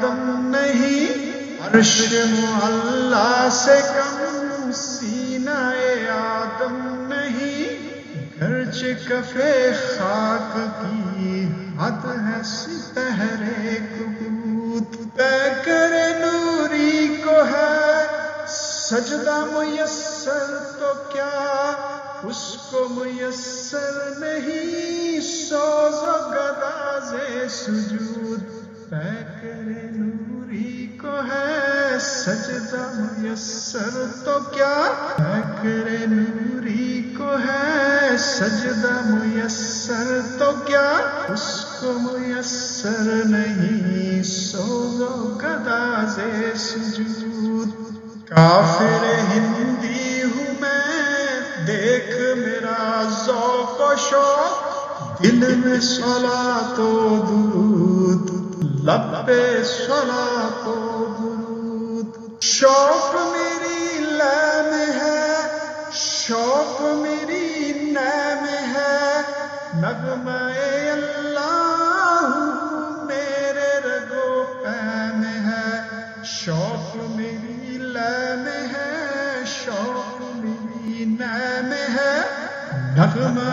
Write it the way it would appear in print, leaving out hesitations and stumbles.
آدم نہیں، عرش معلا سے کم سینہ آدم نہیں، گرچہ کف خاک کی حد ہے سپہر کبوت، پیکر نوری کو ہے سجدہ میسر تو کیا اس کو میسر نہیں سوز و گداز سجود، پیکر نوری کو ہے سجدہ میسر تو کیا، پیکر نوری کو ہے سجدہ میسر تو کیا اس کو میسر نہیں سوز و گداز سجود، کافر ہندی ہوں میں دیکھ میرا ذوق و شوق، دل میں صلاۃ و درود، لب پہ صلاۃ و درود، شوق میری لے میں ہے، شوق میری نے میں ہے، نغمہ اللہ میرے رگو پے میں ہے، شوق میری لے میں ہے، شوق میری نے میں ہے، نغمہ